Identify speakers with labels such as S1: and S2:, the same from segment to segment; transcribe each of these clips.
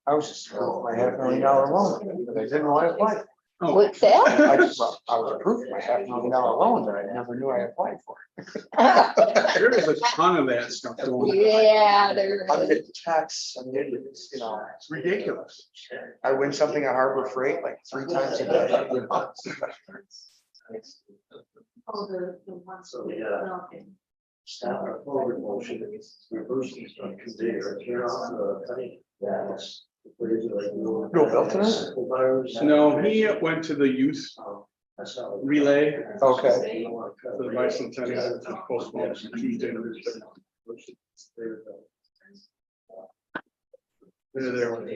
S1: I was just approved my $500,000 loan, but I didn't know I applied.
S2: Oh,
S3: What's that?
S1: Well, I was approved my $500,000 loan that I never knew I applied for.
S2: there is a ton of that stuff going on.
S3: Yeah, there
S1: I'm
S3: is.
S1: getting texts, I'm getting, it's ridiculous. I win something at Harbor Freight like 3 times a day.
S4: So stop our forward motion, reverse these conveyor, turn off the cutting. What is it like?
S1: No bill tonight?
S2: No, he went to the youth relay
S1: Okay.
S2: for the bicentennial, which is postponed to Tuesday. They're there with the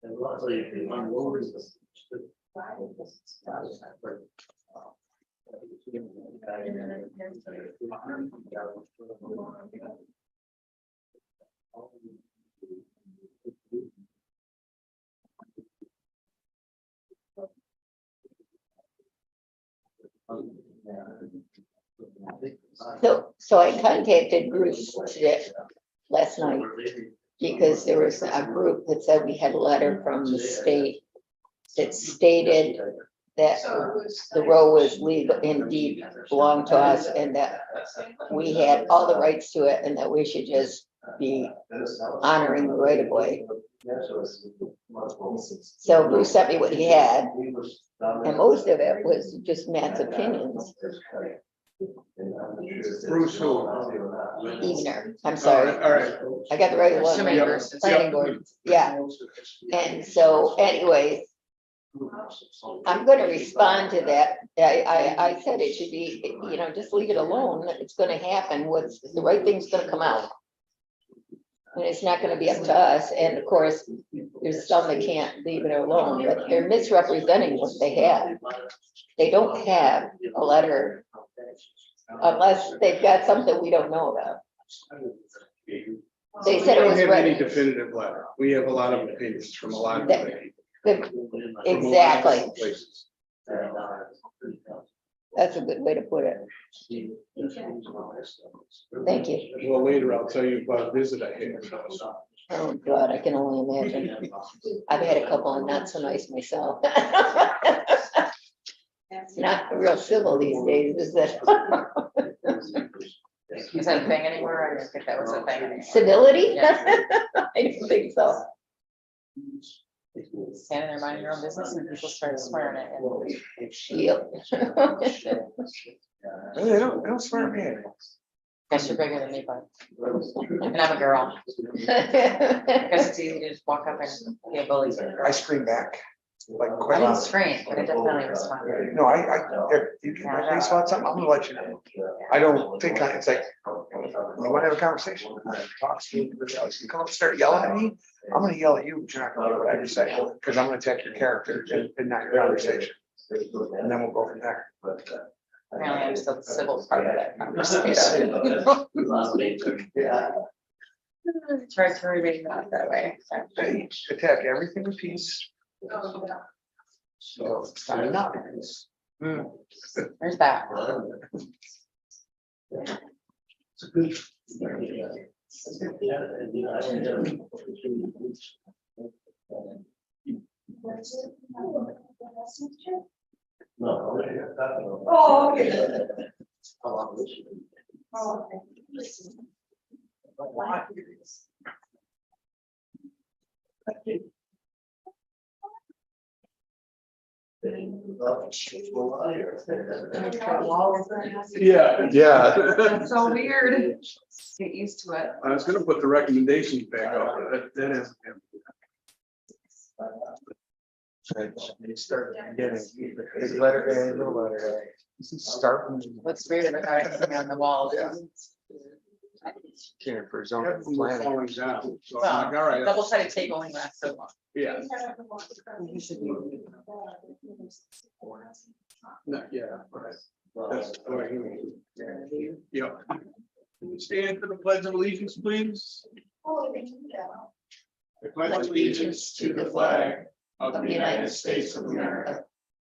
S4: And luckily, if you unload it.
S3: So I contacted Bruce today, last night, because there was a group that said we had a letter from the state that stated that the road was legal, indeed belonged to us, and that we had all the rights to it, and that we should just be honoring the right of way. So Bruce sent me what he had, and most of it was just Matt's opinions.
S2: Bruce who?
S3: Evener, I'm sorry,
S2: All right.
S3: I got the right one.
S5: Too many verses.
S3: Planning board, yeah. And so anyway, I'm gonna respond to that. I said it should be, just leave it alone. It's gonna happen. What's the right thing's gonna come out. And it's not gonna be up to us. And of course, there's some that can't leave it alone, but they're misrepresenting what they have. They don't have a letter unless they've got something we don't know about. They said it
S2: We
S3: was
S2: don't have any
S3: ready.
S2: definitive letter. We have a lot of opinions from a lot of different people.
S3: Exactly.
S2: Places.
S3: That's a good way to put it. Thank you.
S2: Well, later I'll tell you about a visit I had.
S3: Oh, God, I can only imagine. I've had a couple of not so nice myself. It's not real civil these days, is it?
S5: Is that a thing anymore? I didn't think that was a thing anymore.
S3: Civility?
S5: Yeah.
S3: I don't think so.
S5: Standing there minding your own business and people start swearing at you.
S3: Yep.
S1: They don't swear at me.
S5: Guess you're bigger than me, bud. And I'm a girl. Because it's easy to just walk up and be a bully.
S1: I scream back. Like
S5: I
S1: quite
S5: didn't
S1: loud.
S5: scream, but I definitely responded.
S1: No, if you get my face about something, I'm gonna let you know. I don't think it's like, you wanna have a conversation? Talk to you, you come up and start yelling at me, I'm gonna yell at you, but you're not gonna do what I just say, because I'm gonna attack your character and not your conversation. And then we'll go from there.
S5: Apparently I'm still the civil part of that conversation. Try to remain that way.
S1: They attack everything with peace. So it's not enough.
S5: There's that.
S4: No.
S6: Oh, okay.
S2: Yeah.
S6: That's so weird. Get used to it.
S2: I was gonna put the recommendations back up, but that hasn't happened.
S1: Start getting big letter A, little letter A. Start.
S5: What's weird about it sitting on the wall?
S1: Yeah. Here for
S2: Have
S1: zoning
S2: them
S1: planning.
S2: falling down. So I'm like, all
S5: Well,
S2: right,
S5: double-sided tape only lasts so long.
S2: yeah, no, yeah, right. That's what I hear. Yep. Can we stand for the pledge of allegiance, please? I pledge allegiance to the flag of the United States of America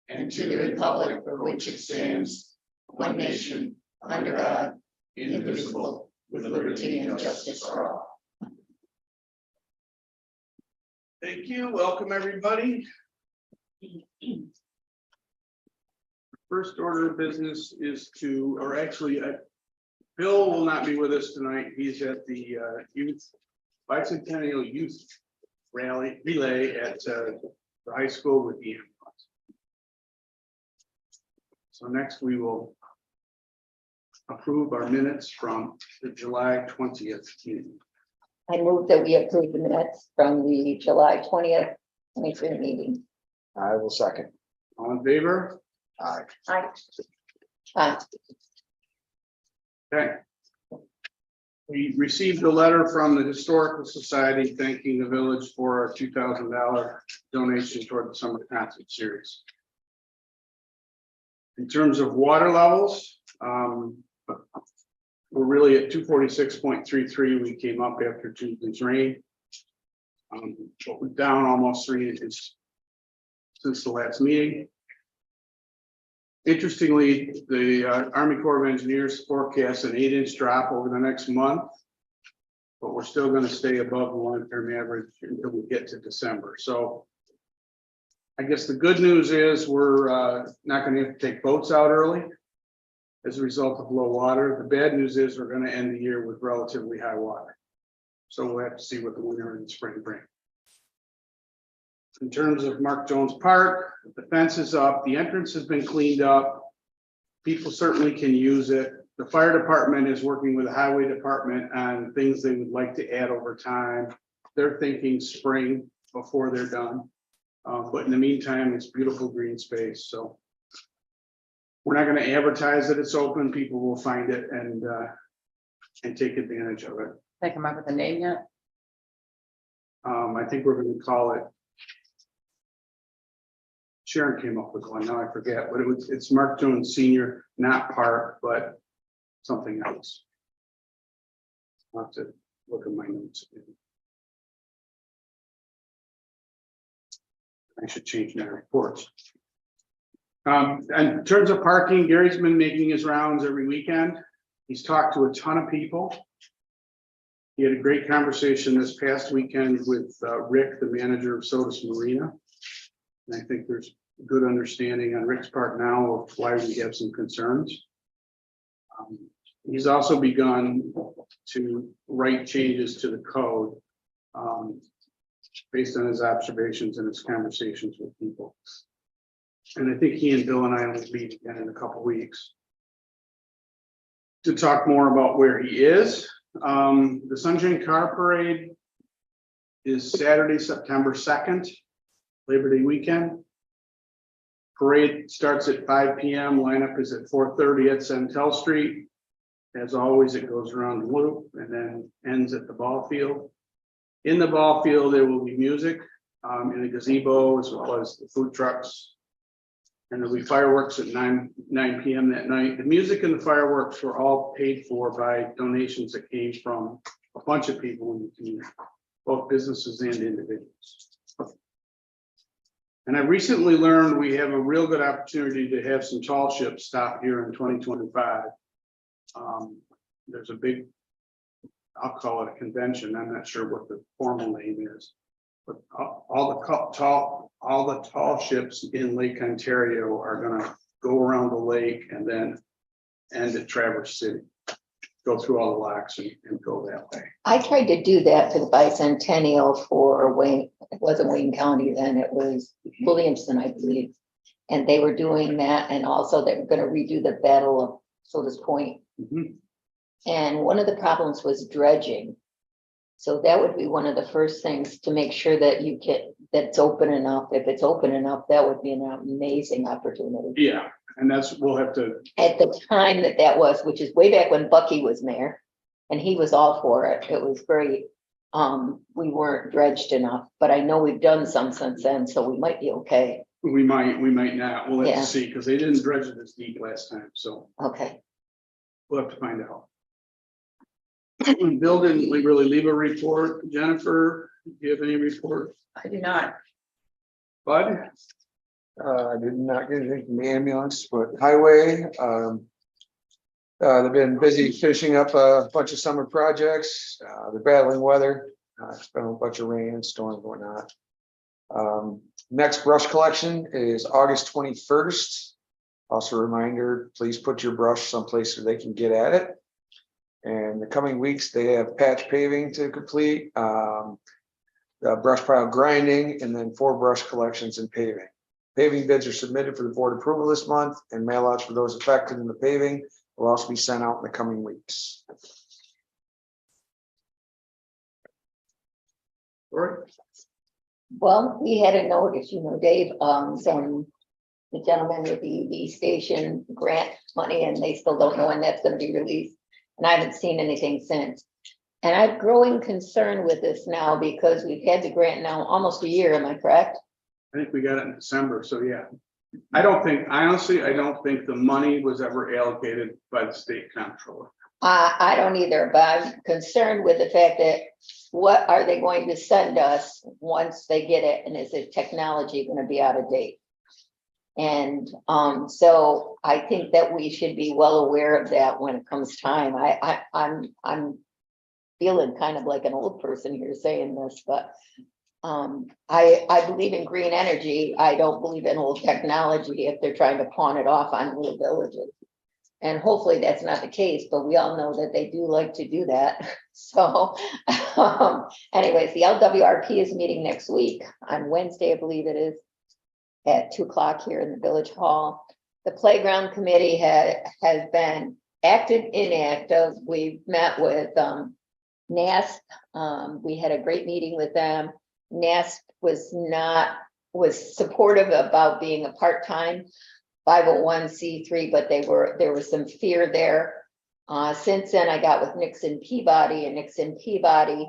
S2: and to the republic for which it stands, one nation, under God, indivisible, with liberty and justice for all. Thank you. Welcome, everybody. First order of business is to, or actually, Bill will not be with us tonight. He's at the youth bicentennial youth rally relay at the high school with the ambulance. So next we will approve our minutes from the July 20th meeting.
S3: I move that we approve the minutes from the July 20th, 23 meeting.
S1: I will second.
S2: All in favor?
S1: Aye.
S3: Aye.
S2: Okay. We received a letter from the Historical Society thanking the village for a $2,000 donation toward the summer concert series. In terms of water levels, we're really at 246.33. We came up after Tuesday's rain. But we're down almost 3 inches since the last meeting. Interestingly, the Army Corps of Engineers forecasts an 8-inch drop over the next month, but we're still going to stay above the long-term average until we get to December. So I guess the good news is we're not going to have to take boats out early as a result of low water. The bad news is we're going to end the year with relatively high water. So we'll have to see what the winter and spring bring. In terms of Mark Jones Park, the fence is up, the entrance has been cleaned up. People certainly can use it. The fire department is working with the highway department on things they would like to add over time. They're thinking spring before they're done. But in the meantime, it's beautiful green space, so. We're not gonna advertise that it's open, people will find it and take advantage of it.
S5: They come up with a name yet?
S2: I think we're gonna call it. Sharon came up with one, now I forget, but it's Mark Jones Senior, not Park, but something else. I'll have to look at my notes again. I should change my reports. In terms of parking, Gary's been making his rounds every weekend. He's talked to a ton of people. He had a great conversation this past weekend with Rick, the manager of Sodas Marina. And I think there's good understanding on Rick's part now of why we have some concerns. He's also begun to write changes to the code based on his observations and his conversations with people. And I think he and Bill and I will meet again in a couple of weeks to talk more about where he is. The Sunshine Car Parade is Saturday, September 2nd, Labor Day weekend. Parade starts at 5 p.m. Lineup is at 4:30 at Centel Street. As always, it goes around the loop and then ends at the ball field. In the ball field, there will be music in a gazebo as well as the food trucks. And there'll be fireworks at 9 p.m. that night. The music and the fireworks were all paid for by donations that came from a bunch of people in the community, both businesses and individuals. And I recently learned we have a real good opportunity to have some tall ships stop here in 2025. There's a big, I'll call it a convention. I'm not sure what the formal name is, but all the tall ships in Lake Ontario are going to go around the lake and then end at Traverse City, go through all the locks and go that way.
S3: I tried to do that for the bicentennial for Wayne, it wasn't Wayne County then, it was Williamson, I believe. And they were doing that, and also they were gonna redo the Battle of Sodas Point.
S2: Mhm.
S3: And one of the problems was dredging. So that would be one of the first things to make sure that you get, that's open enough. If it's open enough, that would be an amazing opportunity.
S2: Yeah, and we'll have to,
S3: At the time that was, which is way back when Bucky was mayor. and he was all for it. It was great. We weren't dredged enough, but I know we've done some since then, so we might be okay.
S2: We might not, we'll have
S3: Yeah.
S2: to see, because they didn't dredge it as deep last time, so
S3: Okay.
S2: we'll have to find out. Bill didn't really leave a report. Jennifer, do you have any report?
S5: I do not.
S2: Bud?
S1: I did not get anything from the ambulance, but highway, they've been busy finishing up a bunch of summer projects. They're battling weather. It's been a bunch of rain and storms and whatnot. Next brush collection is August 21st. Also a reminder, please put your brush someplace where they can get at it. And the coming weeks, they have patch paving to complete, brush pile grinding, and then 4 brush collections and paving. Paving bids are submitted for the board approval this month, and mailouts for those affected in the paving will also be sent out in the coming weeks.
S2: Lori?
S3: Well, we had a note, as you know, Dave, from the gentleman with the EV station grant money, and they still don't know when that's gonna be released. And I haven't seen anything since. And I'm growing concern with this now because we've had the grant now almost a year, am I correct?
S2: I think we got it in December, so yeah. I don't think the money was ever allocated by the state comptroller.
S3: I don't either, but I'm concerned with the fact that what are they going to send us once they get it? And is the technology gonna be out of date? And so I think that we should be well aware of that when it comes time. I'm feeling kind of like an old person here saying this, but I believe in green energy. I don't believe in old technology if they're trying to pawn it off on little villages. And hopefully that's not the case, but we all know that they do like to do that. So anyways, the LWRP is meeting next week on Wednesday, I believe it is, at 2 o'clock here in the village hall. The playground committee has been active, inactive. We've met with NASP. We had a great meeting with them. NASP was supportive about being a part-time 501c3, but there was some fear there. Since then, I got with Nixon Peabody, and Nixon Peabody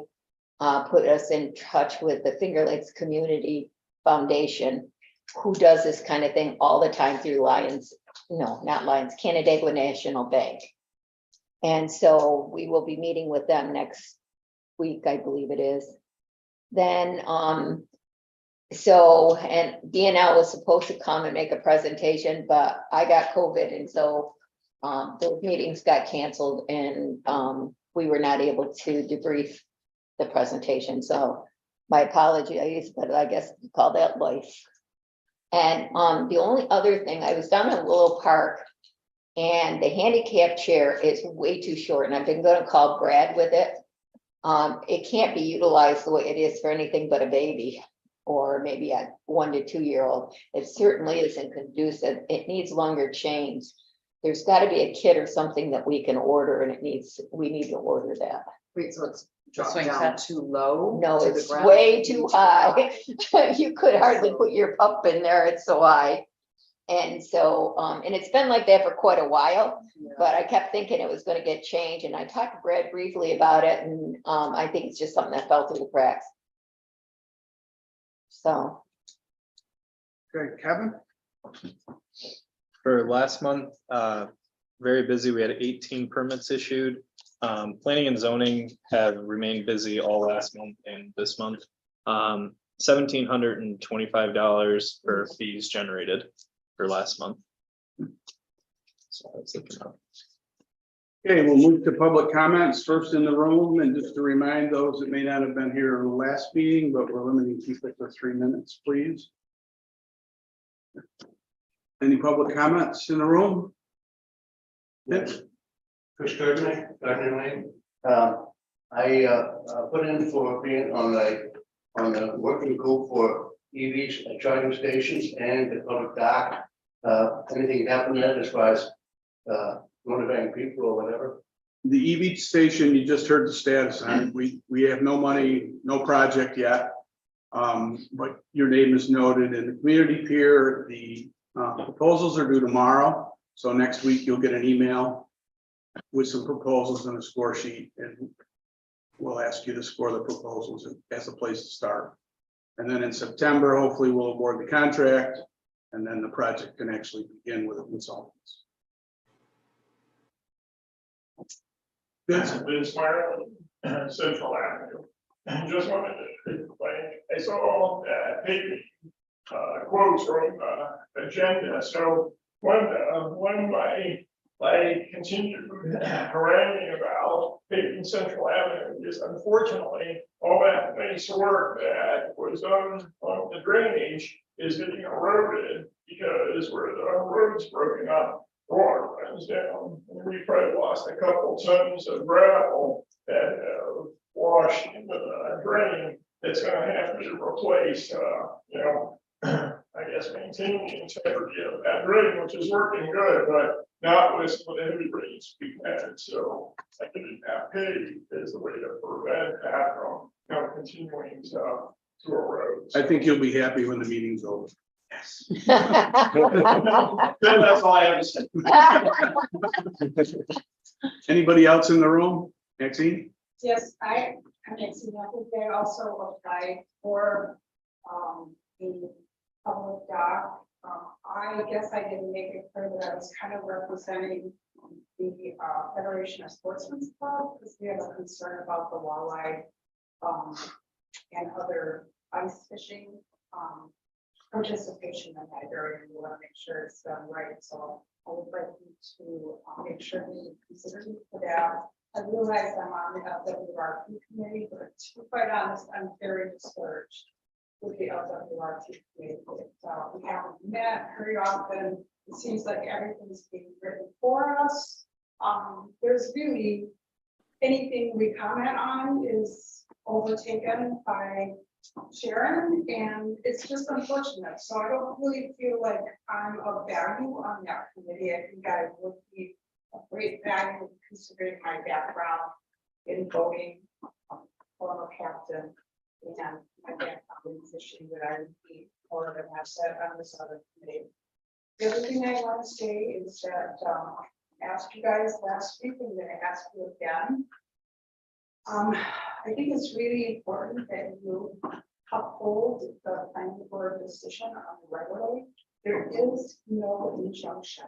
S3: put us in touch with the Finger Lakes Community Foundation, who does this kind of thing all the time through Canandaigua National Bank. And so we will be meeting with them next week, I believe it is. Then, and BNL was supposed to come and make a presentation, but I got COVID, and so those meetings got canceled, and we were not able to debrief the presentation. So my apologies, but I guess you call that life. And the only other thing, I was down in Willow Park, and the handicap chair is way too short, and I've been going to call Brad with it. It can't be utilized the way it is for anything but a baby, or maybe a 1 to 2 year old. It certainly isn't conducive. It needs longer chains. There's got to be a kit or something that we can order, and we need to order that.
S6: Wait, so it's
S5: The
S6: dropped
S5: swing
S6: down
S5: set.
S6: too low?
S3: No,
S6: to the
S3: it's
S6: ground?
S3: way too high. You could hardly put your pup in there. It's so high. And so, and it's been like that for quite a while,
S6: Yeah.
S3: but I kept thinking it was going to get changed, and I talked to Brad briefly about it, and I think it's just something that fell through the cracks. So,
S2: Okay, Kevin?
S7: For last month, very busy. We had 18 permits issued. Planning and zoning have remained busy all last month and this month. $1,725 for fees generated for last month. So that's looking up.
S2: Okay, we'll move to public comments first in the room, and just to remind those that may not have been here in the last meeting, but we're limiting people to 3 minutes, please. Any public comments in the room? Yes.
S4: Chris Gardner Lane. I put in for being on the working group for EVs and charging stations and the public dock. Anything happened there as far as motivating people or whatever?
S2: The EV station, you just heard the status on. We have no money, no project yet. But your name is noted in the community peer. The proposals are due tomorrow. So next week you'll get an email with some proposals and a score sheet, and we'll ask you to score the proposals as a place to start. And then in September, hopefully we'll award the contract, and then the project can actually begin with the consultants. Good.
S8: Liz Meyer, Central Avenue. Just wanted to explain, I saw paving quotes from agenda, so one my continued haranguing about paving Central Avenue is unfortunately all that nice work that was done on the drainage is getting eroded because where the road's broken up, water runs down. And we probably lost a couple tons of gravel that have washed into the drain. That's gonna have to be replaced, you know, I guess maintaining the integrity of that drain, which is working good, but not with the heavy rains we've had. So I think that pay is the way to prevent that from, you know, continuing to erode.
S2: I think you'll be happy when the meeting's over. Yes.
S8: Then that's all I have to say.
S2: Anybody else in the room? Maxine?
S9: Yes, I'm Nancy. I think they also applied for the public doc. I guess I didn't make it clear that I was kind of representing the Federation of Sportsmen's Club because we have a concern about the walleye and other ice fishing participation in that area. We want to make sure it's done right. So I would like you to make sure we consider me for that. I realize I'm on the LWRP committee, but to be quite honest, I'm very discouraged with the LWRP committee. We haven't met very often. It seems like everything's being written for us. There's really anything we comment on is overtaken by Sharon, and it's just unfortunate. So I don't really feel like I'm of value on that committee. I think I would be a great value considering my background in voting, former captain, and my background in fishing, that I would be more of an asset on this other committee. The other thing I want to say is that I asked you guys last week, and then I asked you again. I think it's really important that you uphold the planning board decision on the right of way. There is no injunction.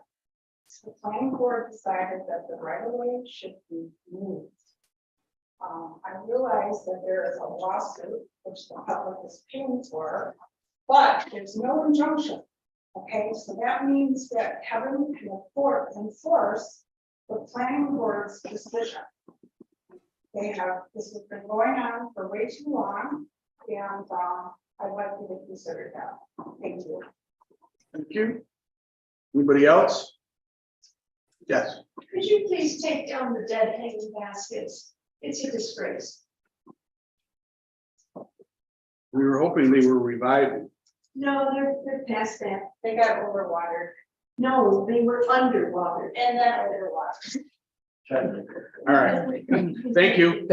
S9: The planning board decided that the right of way should be moved. I realize that there is a lawsuit which the public is paying for, but there's no injunction. Okay, so that means that Kevin can enforce the planning board's decision. This has been going on for way too long, and I'd like you to consider that. Thank you.
S2: Thank you. Anybody else? Yes.
S10: Could you please take down the dead hanging baskets? It's a disgrace.
S2: We were hoping they were reviving.
S10: No, they're past that.
S9: They got overwatered.
S10: No, they were underwater.
S9: And then overwatered.
S2: All right. Thank you.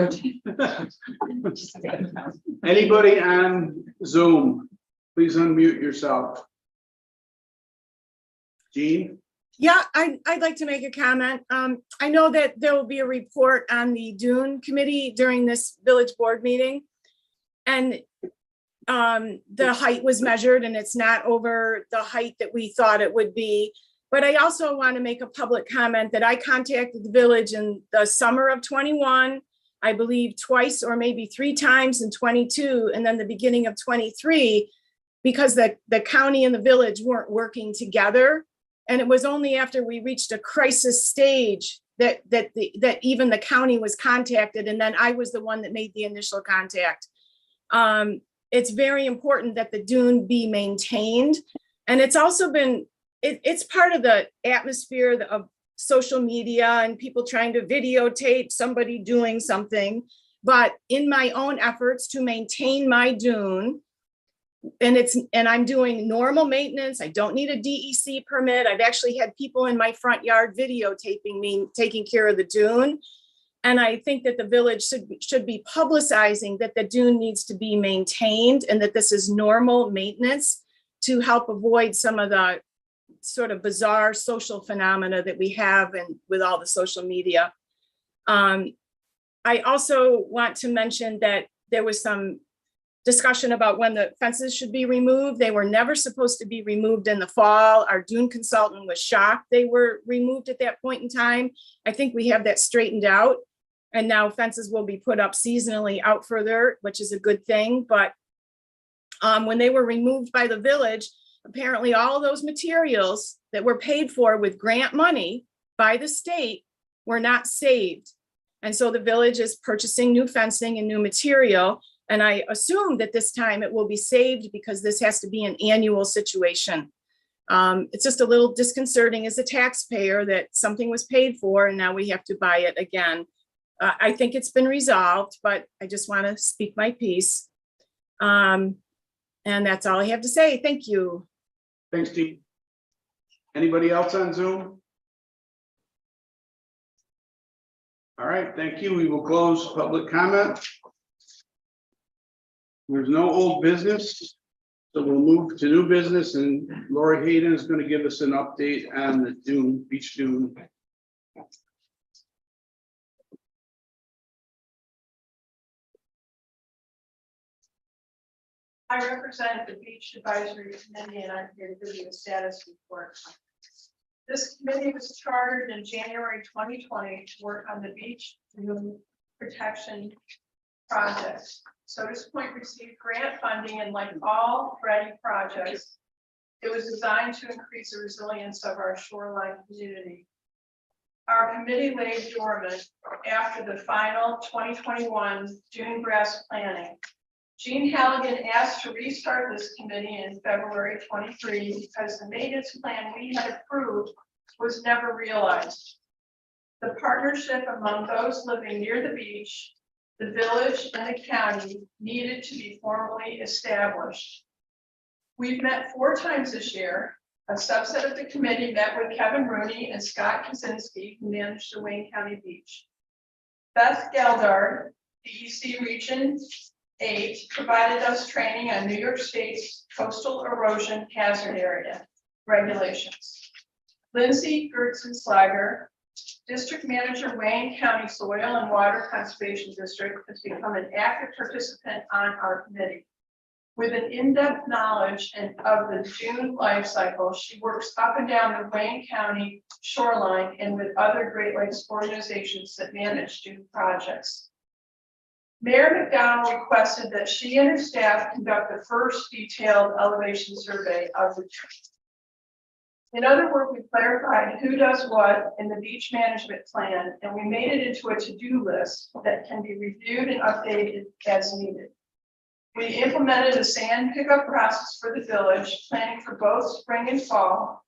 S2: Anybody on Zoom, please unmute yourself. Jean?
S11: Yeah, I'd like to make a comment. I know that there will be a report on the Dune Committee during this village board meeting. And the height was measured and it's not over the height that we thought it would be. But I also want to make a public comment that I contacted the village in the summer of 21, I believe twice or maybe 3 times in 22, and then the beginning of 23, because the county and the village weren't working together. And it was only after we reached a crisis stage that even the county was contacted, and then I was the one that made the initial contact. It's very important that the dune be maintained, and it's also been, it's part of the atmosphere of social media and people trying to videotape somebody doing something. But in my own efforts to maintain my dune, and I'm doing normal maintenance. I don't need a DEC permit. I've actually had people in my front yard videotaping me taking care of the dune. And I think that the village should be publicizing that the dune needs to be maintained and that this is normal maintenance to help avoid some of the sort of bizarre social phenomena that we have and with all the social media. I also want to mention that there was some discussion about when the fences should be removed. They were never supposed to be removed in the fall. Our dune consultant was shocked they were removed at that point in time. I think we have that straightened out. And now fences will be put up seasonally out further, which is a good thing. But when they were removed by the village, apparently all of those materials that were paid for with grant money by the state were not saved. And so the village is purchasing new fencing and new material. And I assume that this time it will be saved because this has to be an annual situation. It's just a little disconcerting as a taxpayer that something was paid for and now we have to buy it again. I think it's been resolved, but I just want to speak my piece. And that's all I have to say. Thank you.
S2: Thanks, Dean. Anybody else on Zoom? All right, thank you. We will close public comment. There's no old business, so we'll move to new business, and Lori Hayden is going to give us an update on the dune, beach dune.
S9: I represent the Beach Advisory Committee and I'm here to give you a status report. This committee was chartered in January 2020 to work on the beach dune protection project. Sodas Point received grant funding, and like all ready projects, it was designed to increase the resilience of our shoreline community. Our committee lay dormant after the final 2021 dune grass planning. Gene Halligan asked to restart this committee in February 23 because the maintenance plan we had approved was never realized. The partnership among those living near the beach, the village, and the county needed to be formally established. We've met 4 times this year. A subset of the committee met with Kevin Rooney and Scott Kaczynski, who managed the Wayne County Beach. Beth Geldard, DEC Region 8, provided us training on New York State's coastal erosion hazard area regulations. Lindsay Gertzen-Slager, District Manager, Wayne County Soil and Water Conservation District, has become an active participant on our committee. With an in-depth knowledge of the dune life cycle, she works up and down the Wayne County shoreline and with other Great Lakes organizations that manage dune projects. Mayor McDonald requested that she and her staff conduct the first detailed elevation survey of the dune. In other words, we clarified who does what in the beach management plan, and we made it into a to-do list that can be reviewed and updated as needed. We implemented a sand pickup process for the village, planning for both spring and fall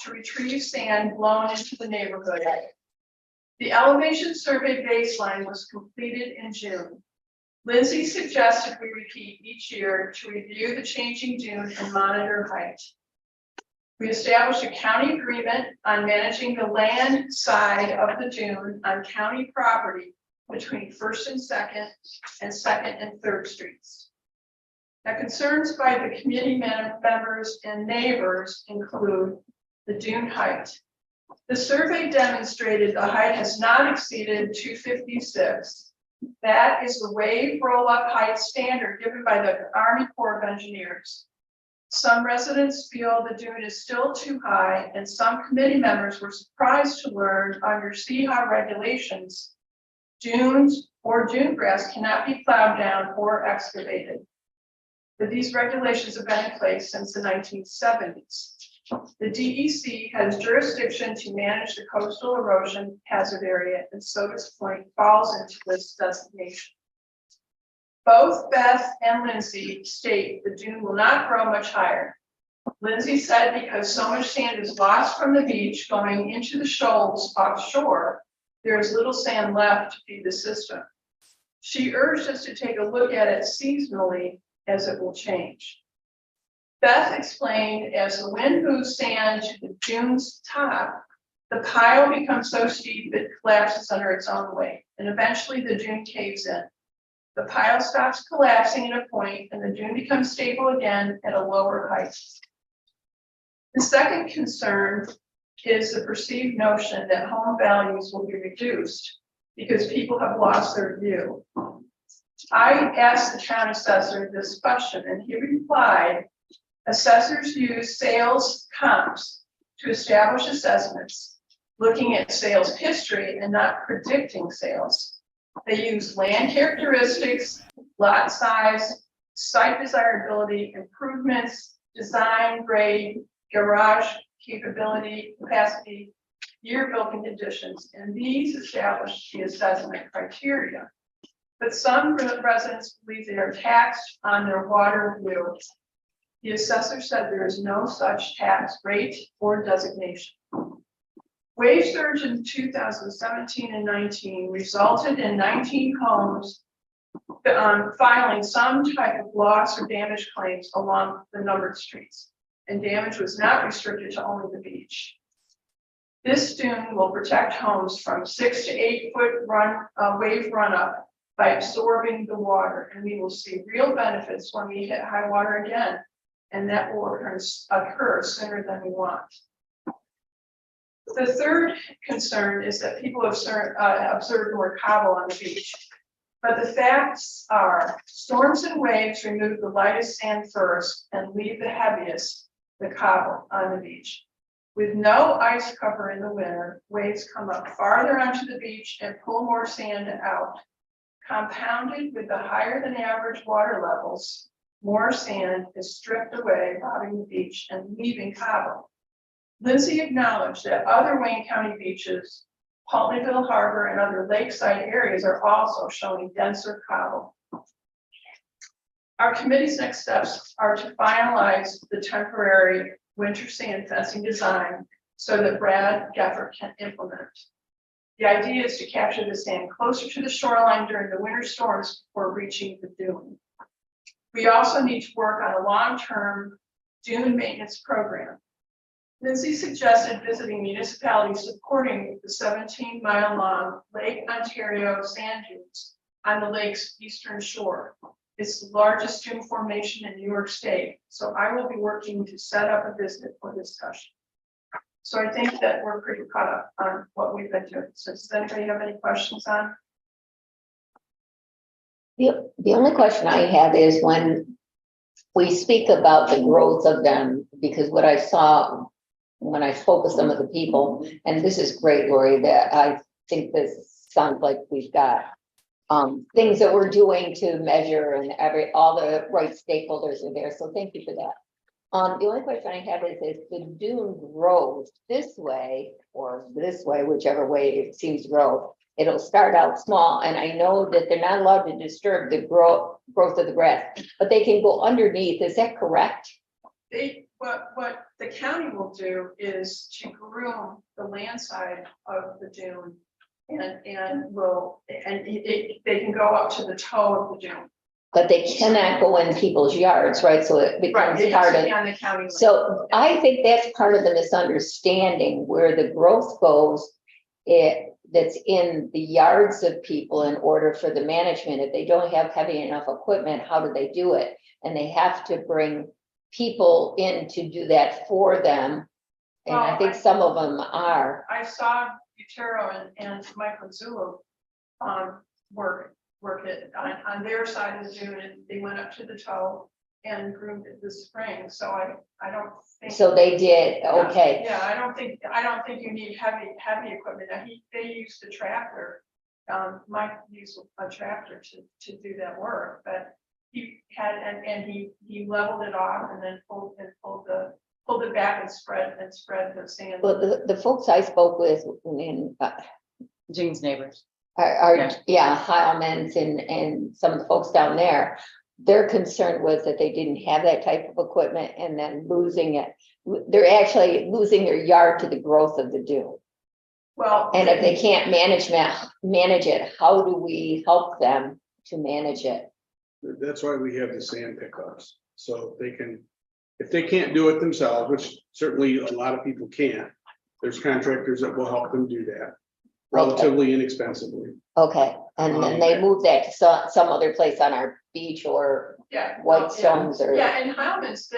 S9: to retrieve sand blown into the neighborhood. The elevation survey baseline was completed in June. Lindsay suggested we repeat each year to review the changing dune and monitor height. We established a county agreement on managing the land side of the dune on county property between 1st and 2nd and 2nd and 3rd Streets. Now, concerns by the committee members and neighbors include the dune height. The survey demonstrated the height has not exceeded 256. That is the wave roll-up height standard given by the Army Corps of Engineers. Some residents feel the dune is still too high, and some committee members were surprised to learn under CHA regulations, dunes or dune grass cannot be plowed down or excavated. But these regulations have been in place since the 1970s. The DEC has jurisdiction to manage the coastal erosion hazard area, and Sodas Point falls into this designation. Both Beth and Lindsay state the dune will not grow much higher. Lindsay said because so much sand is lost from the beach going into the shoals offshore, there is little sand left to feed the system. She urged us to take a look at it seasonally as it will change. Beth explained as the wind moves sand to the dune's top, the pile becomes so steep it collapses under its own weight, and eventually the dune caves in. The pile stops collapsing at a point and the dune becomes stable again at a lower height. The second concern is the perceived notion that home values will be reduced because people have lost their view. I asked the town assessor this question and he replied, assessors use sales comps to establish assessments, looking at sales history and not predicting sales. They use land characteristics, lot size, site desirability, improvements, design, grade, garage capability, capacity, year building conditions, and these establish the assessment criteria. But some residents believe they are taxed on their water view. The assessor said there is no such tax rate or designation. Wage surge in 2017 and 19 resulted in 19 homes filing some type of loss or damage claims along the numbered streets, and damage was not restricted to only the beach. This dune will protect homes from 6 to 8 foot wave runup by absorbing the water, and we will see real benefits when we hit high water again, and that will occur sooner than we want. The third concern is that people have observed more cobble on the beach. But the facts are storms and waves remove the lightest sand first and leave the heaviest, the cobble, on the beach. With no ice cover in the winter, waves come up farther onto the beach and pull more sand out. Compounded with the higher than average water levels, more sand is stripped away, robbing the beach and leaving cobble. Lindsay acknowledged that other Wayne County beaches, Pulteneyville Harbor and other lakeside areas are also showing denser cobble. Our committee's next steps are to finalize the temporary winter sand fencing design so that Brad Geffert can implement. The idea is to capture the sand closer to the shoreline during the winter storms before reaching the dune. We also need to work on a long-term dune maintenance program. Lindsay suggested visiting municipalities supporting the 17-mile-long Lake Ontario sand dunes on the lake's eastern shore. It's the largest dune formation in New York State, so I will be working to set up a visit for discussion. So I think that we're pretty caught up on what we've been doing. So does anybody have any questions on?
S3: The only question I have is when we speak about the growth of them, because what I saw when I spoke with some of the people, and this is great, Lori, that I think this sounds like we've got things that we're doing to measure and all the right stakeholders are there. So thank you for that. The only question I have is if the dune grows this way or this way, whichever way it seems to grow, it'll start out small. And I know that they're not allowed to disturb the growth of the grass, but they can go underneath. Is that correct?
S9: What the county will do is to groom the land side of the dune and they can go up to the toe of the dune.
S3: But they cannot go in people's yards, right? So it becomes part of.
S9: On the county land.
S3: So I think that's part of the misunderstanding where the growth goes. That's in the yards of people in order for the management. If they don't have heavy enough equipment, how do they do it? And they have to bring people in to do that for them. And I think some of them are.
S9: I saw Butero and Michael Zulu work it on their side of the dune, and they went up to the toe and groomed it this spring. So I don't think.
S3: So they did, okay.
S9: Yeah, I don't think you need heavy equipment. They used a tractor. Mike used a tractor to do that work, but he had and he leveled it off and then pulled it back and spread the sand.
S3: But the folks I spoke with in
S5: Jean's neighbors.
S3: Heilmans and some of the folks down there, their concern was that they didn't have that type of equipment and then losing it. They're actually losing their yard to the growth of the dune.
S9: Well,
S3: and if they can't manage it, how do we help them to manage it?
S2: That's why we have the sand pickups. So they can, if they can't do it themselves, which certainly a lot of people can't, there's contractors that will help them do that relatively inexpensively.
S3: Okay, and then they move that to some other place on our beach or Whitestones or.
S9: Yeah, and Heilmans,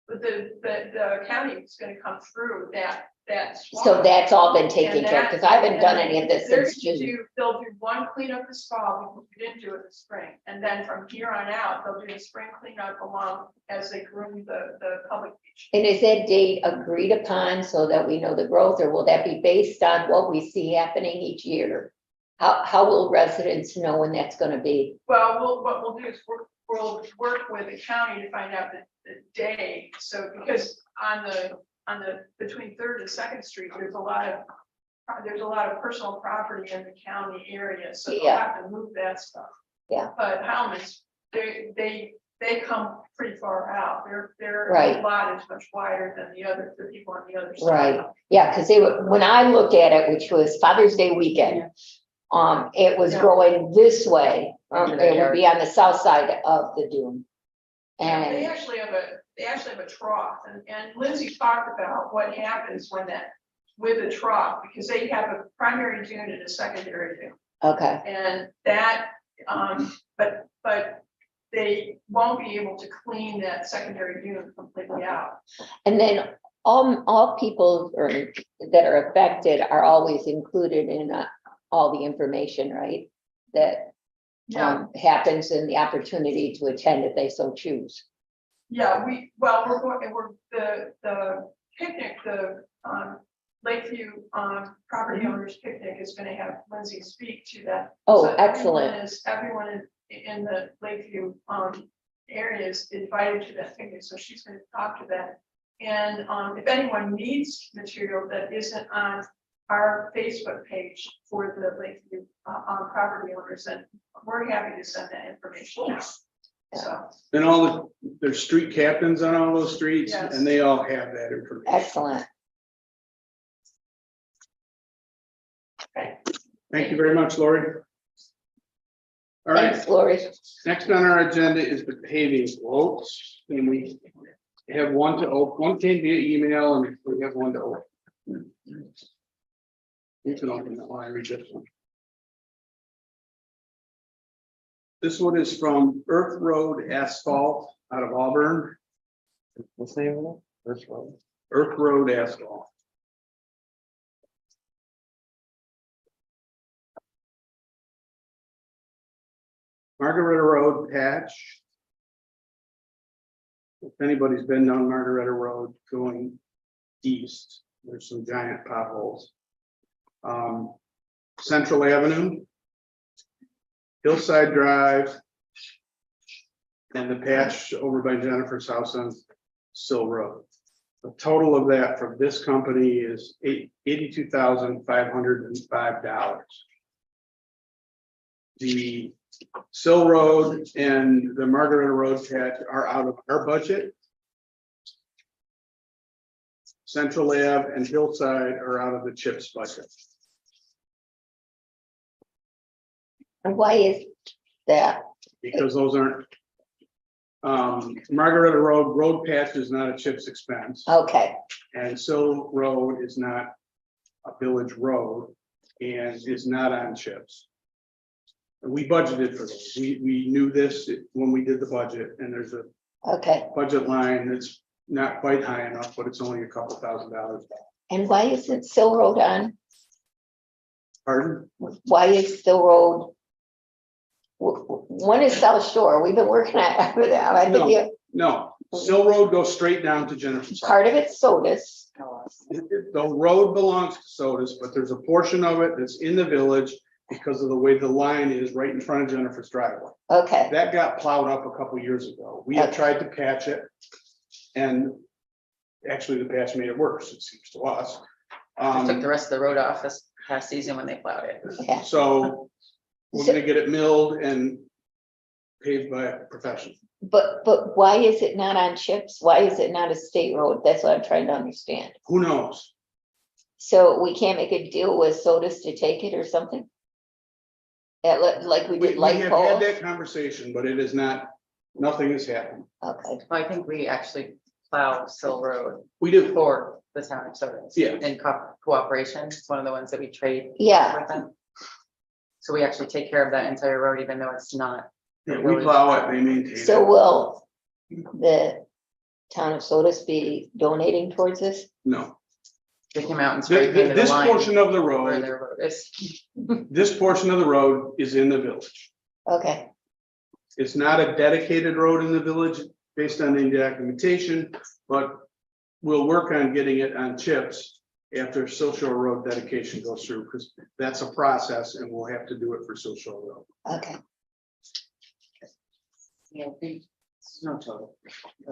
S9: the county is gonna come through that.
S3: So
S9: swamp.
S3: that's all been taken
S9: And
S3: care of,
S9: that-
S3: because I haven't done
S9: and
S3: any of this
S9: they're
S3: since
S9: gonna
S3: June.
S9: They'll do one cleanup this fall, because we didn't do it this spring, and then from here on out, they'll do a spring cleanup along as they groom the public beach.
S3: And is that date agreed upon so that we know the growth, or will that be based on what we see happening each year? How will residents know when that's gonna be?
S9: Well, what we'll do is we'll work with the county to find out the day, so because on the between Third and Second Street, there's a lot of personal property in the county area, so they'll
S3: Yeah.
S9: have to move that stuff.
S3: Yeah.
S9: But Howman's, they come pretty far out, their
S3: Right.
S9: lot is much wider than the people on the other side.
S3: Right, yeah, because they were, when I looked at it, which was Father's Day weekend, it was
S9: Yeah.
S3: growing this way,
S5: Into their
S3: it would be on the south side of the dune.
S9: They
S3: And,
S9: actually have a trough, and Lindsay talked about what happens when with the trough, because they have a primary dune and a secondary dune.
S3: okay,
S9: And that, but they won't be able to clean that secondary dune completely out.
S3: and then all people that are affected are always included in all the information, right? That happens in the opportunity to attend if they so choose.
S9: Yeah, we're the picnic, Lakeview, property owners picnic is gonna have Lindsay speak to that.
S3: Oh,
S9: So
S3: excellent.
S9: Everyone in the Lakeview, area is invited to that picnic, so she's gonna talk to that. And, if anyone needs material that isn't on our Facebook page for the Lakeview, property owners, then we're happy to send that information out. So,
S2: And there's street captains on all those streets,
S9: Yes.
S2: and they all have that information.
S3: Excellent.
S2: Thank you very much, Lori. All right,
S3: Thanks, Lori.
S2: next on our agenda is the paving quotes, and we have one came via email, and we have one to open. You can open that one, I read this one. This one is from Earth Road Asphalt out of Auburn.
S1: What's the name of it? First one.
S2: Earth Road Asphalt. Margaretta Road patch. If anybody's been down Margaretta Road going east, there's some giant potholes. Central Avenue, Hillside Drive, and the patch over by Jennifer's house on Sill Road. The total of that from this company is $82,505. The Sill Road and the Margaretta Road patch are out of our budget. Central Ave and Hillside are out of the CHIPS budget.
S3: And why is that?
S2: Because those aren't. Margaretta Road patch is not a CHIPS expense,
S3: Okay,
S2: and Sill Road is not a village road and is not on CHIPS. We budgeted for this. We knew this when we did the budget, and there's a
S3: okay.
S2: budget line that's not quite high enough, but it's only a couple $1,000s.
S3: And why isn't Sill Road on?
S2: Pardon?
S3: Why is Sill Road? One is South Shore. We've been working on it. I think
S2: No, Sill Road goes straight down to Jennifer's house.
S3: part of it's Sodas.
S2: The road belongs to Sodas, but there's a portion of it that's in the village because of the way the line is right in front of Jennifer's driveway.
S3: Okay,
S2: That got plowed up a couple years ago. We have
S3: Okay.
S2: tried to patch it. And actually the patch made it worse, it seems to us.
S5: I took the rest of the road off this past season when they plowed it.
S3: yeah.
S2: So we're gonna get it milled and paved by a professional.
S3: But why is it not on CHIPS? Why is it not a state road? That's what I'm trying to understand.
S2: Who knows?
S3: So we can't make a deal with Sodas to take it or something? Like we
S2: We
S3: did
S2: have
S3: light
S2: had
S3: poles?
S2: that conversation, but it is not, nothing has happened.
S3: Okay,
S5: I think we actually plow Sill Road
S2: We do,
S5: for the town of Sodas.
S2: Yeah.
S5: In cooperation, it's one of the ones that we trade
S3: yeah,
S5: with them. So we actually take care of that entire road, even though it's not.
S2: we plow it, they maintain it.
S3: so will the town of Sodas be donating towards this?
S2: No.
S5: They came out and spray painted the
S2: This
S5: line
S2: portion of the
S5: where
S2: road,
S5: their road is.
S2: this portion of the road is in the village.
S3: Okay,
S2: It's not a dedicated road in the village based on the documentation, but we'll work on getting it on chips after social road dedication goes through, because that's a process and we'll have to do it for social road.
S3: okay.
S5: Yeah, no total.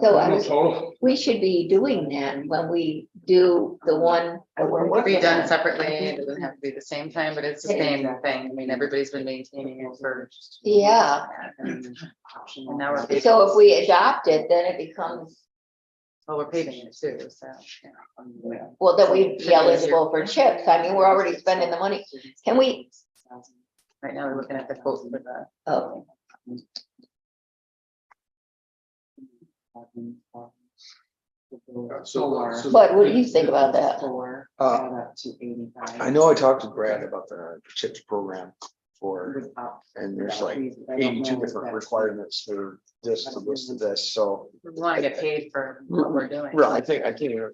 S3: So I
S2: No
S3: was,
S2: total.
S3: we should be doing that when we do the one that we're
S5: Be
S3: working
S5: done
S3: on.
S5: separately, it doesn't have to be the same time, but it's the same thing, I mean, everybody's been maintaining it for.
S3: Yeah.
S5: And now we're paving,
S3: So if we adopt it, then it becomes,
S5: well, we're paving it too, so. yeah.
S3: well, that we'd be eligible for chips. I mean, we're already spending the money. Can we,
S5: Right now, we're looking at the quote for the.
S3: oh,
S2: So-
S3: but what do you think about that?
S1: I know I talked to Brad about the CHIPS program for, and there's like 82 different requirements for this, to this, to this, so.
S5: We wanna get paid for what we're doing.
S1: Right, I think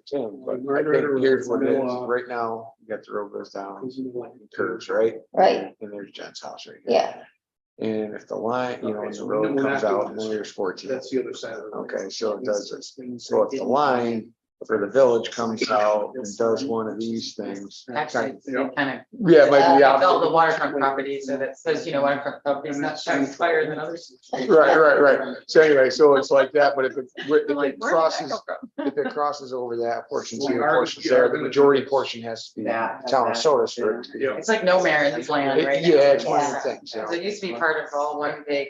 S1: Tim, but I think here's what it is, right now, you got the road goes down, curves, right?
S3: Right.
S1: And there's Jen's house right here.
S3: Yeah,
S1: And if the line, you know, and the road comes out, and then there's 14.
S2: That's the other side of the road.
S1: Okay, so it does this. So if the line for the village comes out and does one of these things.
S5: Actually, it kind of.
S1: Yeah, it might be the
S5: All the
S1: opposite.
S5: waterfront property, so that says, you know, waterfront property is not tax higher than others.
S1: Right. So anyway, so it's like that, but if it
S5: I'm like,
S1: if it
S5: where did that
S1: crosses,
S5: go from?
S1: if it crosses over that portion, so
S2: We
S1: your
S2: are-
S1: portion's
S2: we are
S1: there, the
S2: gonna
S1: majority
S2: do this.
S1: portion has to be
S5: Yeah.
S1: town of Sodas for it to be.
S2: Yeah.
S5: It's like no Mary's land, right?
S1: Yeah, it's one of
S3: Yeah.
S1: the things, you know.
S5: So it used to be part of all one big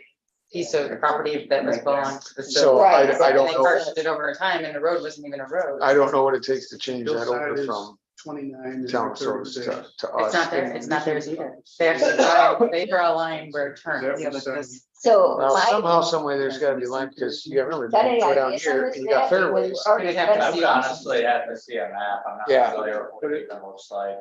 S5: piece of property that was belonged to the.
S1: So
S3: Right.
S1: I don't
S5: They
S1: know,
S5: parsed it over time and the road wasn't even a road.
S1: I don't know what it takes to change that
S2: Hillside
S1: over
S2: is
S1: from
S2: 29.
S1: town of Sodas to us.
S5: It's not theirs either. They actually, they draw a line where it turns.
S2: That was,
S5: This-
S3: so
S1: Well,
S3: my,
S1: somehow, some way, there's gotta be a line, because you gotta remember,
S3: that
S1: you
S3: any
S1: go down
S3: idea
S1: here,
S3: on
S1: and
S3: this
S1: you got
S3: map?
S1: fairways.
S3: We've already
S5: You'd have to
S3: spent-
S5: see.
S12: Honestly, have to see a map, I'm not
S1: Yeah.
S12: familiar with what it even looks like.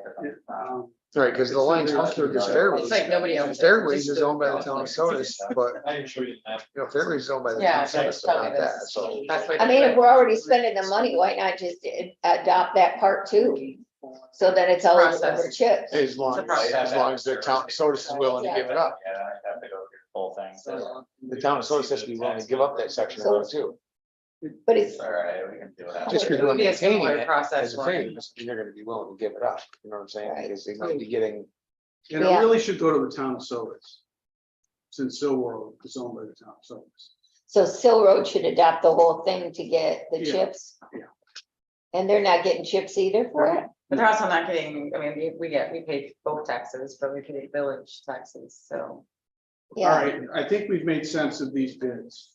S1: Right, because the lines come through this fairways.
S5: It's like nobody owns it.
S1: Fairways
S5: Just
S1: is owned by the
S5: the-
S1: town of Sodas, but,
S7: I can show you the map.
S1: you know, Fairways is owned by the
S5: Yeah,
S1: town of
S5: that's
S1: Sodas, but not
S5: probably
S1: that, so.
S5: That's what.
S3: I mean, if we're already spending the money, why not just adopt that part too? So that it's eligible for
S5: Process.
S3: chips.
S1: As long as the town of Sodas is willing to give it up.
S12: Yeah, I have to go through the whole thing, so.
S1: The town of Sodas has to be willing to give up that section of road too.
S3: But it's,
S12: All right, we can do that.
S1: Just because
S5: It
S1: you're
S5: would be a
S1: maintaining
S5: similar
S1: it
S5: process
S1: as a
S5: for
S1: thing,
S5: me.
S1: doesn't mean they're gonna be willing to give it up, you know what I'm saying?
S3: Right.
S1: Because they might be getting,
S2: And it
S3: Yeah.
S2: really should go to the town of Sodas. Since Silver Road is owned by the town of Sodas.
S3: so Sill Road should adopt the whole thing to get the
S2: Yeah.
S3: chips?
S2: Yeah.
S3: And they're not getting chips either for it?
S5: But they're also not getting, I mean, we pay both taxes, but we pay village taxes, so.
S2: All
S3: Yeah,
S2: right, I think we've made sense of these bids.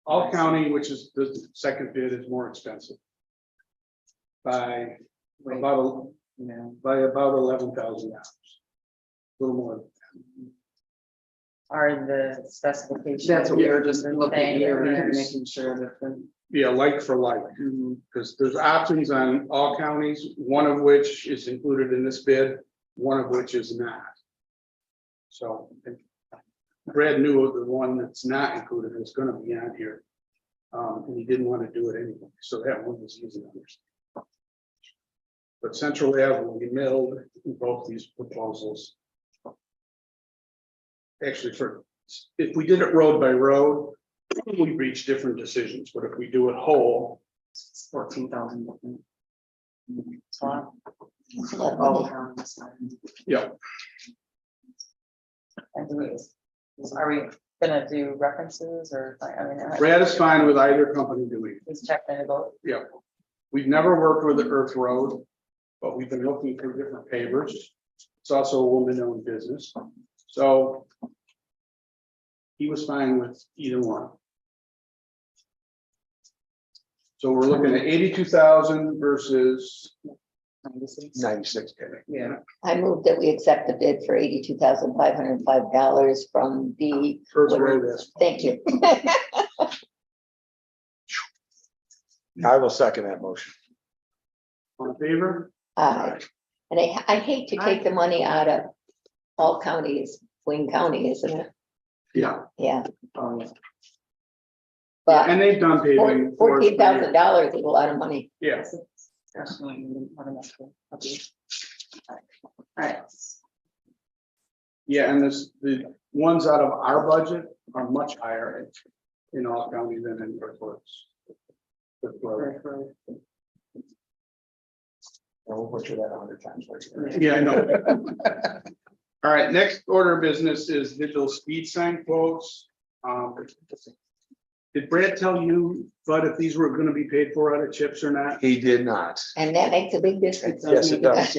S2: All County, which is the second bid, is more expensive. By about, $11,000. A little more.
S5: Are the specifications.
S2: That's what we were
S5: just looking at,
S2: making sure that. Yeah, like for like, because there's options on all counties, one of which is included in this bid, one of which is not. So Brad knew of the one that's not included, it's gonna be on here. And he didn't want to do it anyway, so that one was easy to understand. But Central Ave will be milled in both these proposals. Actually, if we did it road by road, we reach different decisions, but if we do it whole,
S5: it's 14,000.
S3: that's a lot of money.
S2: yeah,
S5: Are we gonna do references or, I mean,
S2: Brad is fine with either company doing it.
S5: he's checked in about.
S2: Yeah. We've never worked with the Earth Road, but we've been looking for different pavers. It's also a woman-owned business, so he was fine with either one. So we're looking at 82,000 versus
S1: 96.
S2: yeah.
S3: I move that we accept the bid for $82,505 from the,
S2: First road is.
S3: thank you.
S1: I will second that motion.
S2: On favor?
S3: And I hate to take the money out of all counties, Wayne County, isn't it?
S2: Yeah.
S3: Yeah, But
S2: And they've done paving. for us for years.
S3: $14,000 is a lot of money.
S2: Yeah,
S5: Alright,
S2: yeah, and the ones out of our budget are much higher in all counties than in reports.
S1: We'll butcher that 100 times.
S2: Yeah, I know. All right, next order of business is digital speed sign quotes. Did Brad tell you, Bud, if these were gonna be paid for out of chips or not?
S1: He did not.
S3: And that makes a big difference.
S1: Yes, it does.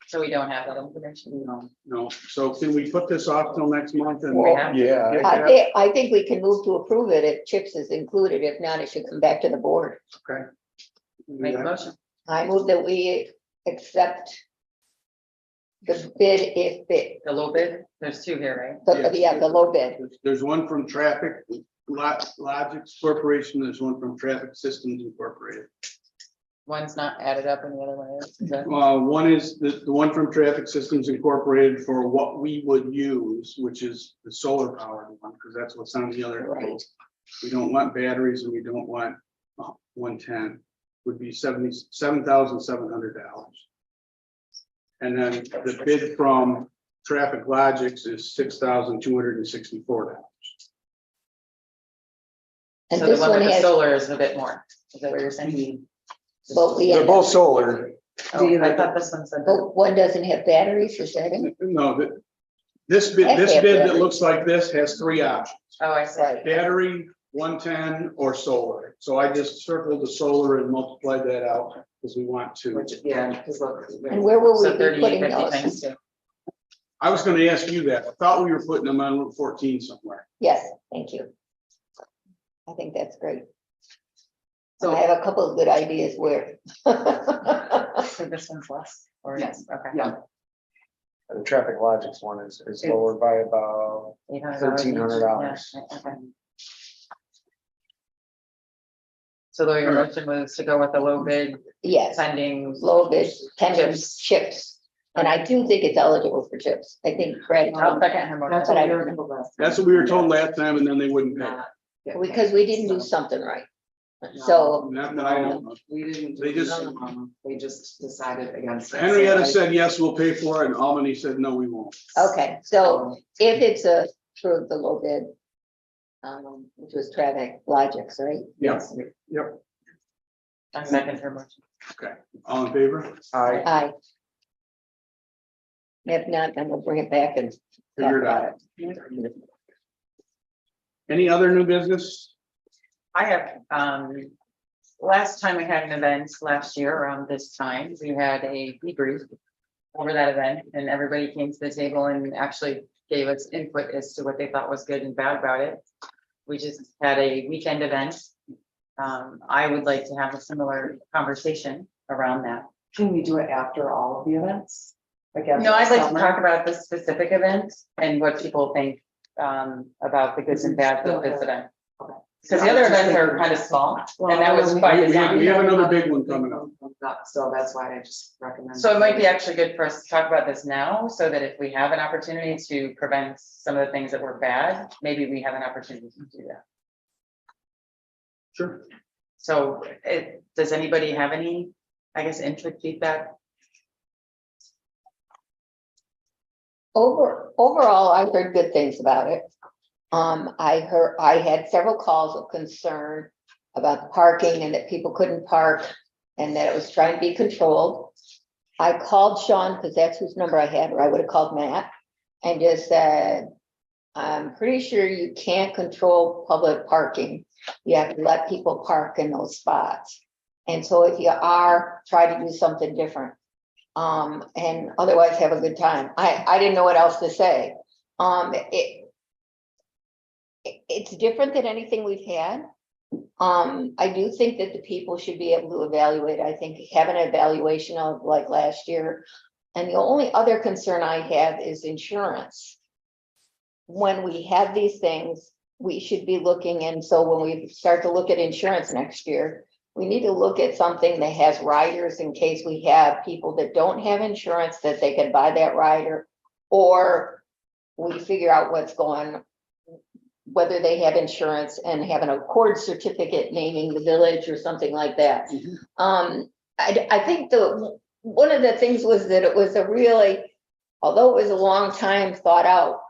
S5: so we don't have that information.
S2: No, so can we put this off till next month and?
S3: Well,
S1: Yeah.
S2: get
S3: I
S2: that?
S3: think, I think we can move to approve it if chips is included. If not, it should come back to the board.
S2: Okay.
S5: Make a motion.
S3: I move that we accept the bid if it,
S5: The low bid, there's two here,
S3: yeah, the low bid.
S2: There's one from Traffic Logics Corporation, there's one from Traffic Systems Incorporated.
S5: One's not added up and the other one is. Is that-
S2: One is the one from Traffic Systems Incorporated for what we would use, which is the solar powered one, because that's what's on the other.
S3: Right.
S2: We don't want batteries and we don't want 110, would be $77,700. And then the bid from Traffic Logics is $6,264.
S3: And
S5: So the
S3: this
S5: one
S3: one
S5: with the
S3: has,
S5: solar is a bit more. Is that what you're saying?
S3: well, we
S1: They're
S3: have,
S1: both solar.
S5: Oh, I thought this one said. that.
S3: but one doesn't have batteries, is that it?
S2: No, this bid that looks like this has three options:
S5: Oh, I see.
S3: Right.
S2: battery, 110, or solar. So I just circled the solar and multiplied that out because we want to.
S5: Which, yeah, because look.
S3: And where will we
S5: So
S3: be
S5: 38,
S3: putting
S5: 50
S3: those?
S5: times two.
S2: I was gonna ask you that. I thought we were putting them on Route 14 somewhere.
S3: Yes, thank you. I think that's great.
S5: So
S3: I have a couple of good ideas where.
S5: so this one's less, or?
S9: Yes.
S5: Okay.
S9: Yeah.
S1: The Traffic Logics one is lower by about
S5: $800 each.
S1: $1,300.
S5: Yeah, okay. So though your motion was to go with the low bid
S3: Yes,
S5: pending.
S3: low bid, pending
S5: Chips.
S3: chips. And I do think it's eligible for chips. I think Fred,
S5: I'll second her motion.
S3: That's what I heard.
S2: That's what we were told last time, and then they wouldn't pay.
S3: because we didn't do something right. So,
S2: Not that I know.
S9: We didn't.
S2: They just-
S9: They just decided against it.
S2: Henrietta said, yes, we'll pay for it, and Albany said, no, we won't.
S3: okay, so if it's a, through the low bid, which was Traffic Logics, right?
S2: Yes. Yep.
S5: I second her motion.
S2: Okay, all in favor?
S1: I,
S3: Aye. If not, then we'll bring it back and talk
S2: Figure it
S3: about
S2: out.
S3: it.
S2: Any other new business?
S5: I have, last time we had an event last year around this time, we had a debrief over that event and everybody came to the table and actually gave us input as to what they thought was good and bad about it. We just had a weekend event. I would like to have a similar conversation around that.
S9: Can we do it after all of the events? Again.
S5: No, I'd like to talk about this specific event and what people think about the goods and bads of this event. Because the other events are kind of small, and that was by
S2: We
S5: design.
S2: have another big one coming up.
S9: So that's why I just recommend.
S5: So it might be actually good for us to talk about this now, so that if we have an opportunity to prevent some of the things that were bad, maybe we have an opportunity to do that.
S2: Sure.
S5: So does anybody have any, I guess, input, feedback?
S3: Overall, I heard good things about it. I had several calls of concern about the parking and that people couldn't park and that it was trying to be controlled. I called Sean because that's whose number I had, or I would have called Matt and just said, I'm pretty sure you can't control public parking. You have to let people park in those spots. And so if you are, try to do something different. And otherwise have a good time. I didn't know what else to say. It's different than anything we've had. I do think that the people should be able to evaluate. I think have an evaluation of like last year. And the only other concern I have is insurance. When we have these things, we should be looking, and so when we start to look at insurance next year, we need to look at something that has riders in case we have people that don't have insurance, that they can buy that rider, or we figure out what's going whether they have insurance and have an accord certificate naming the village or something like that. I think one of the things was that it was a really, although it was a long time thought out.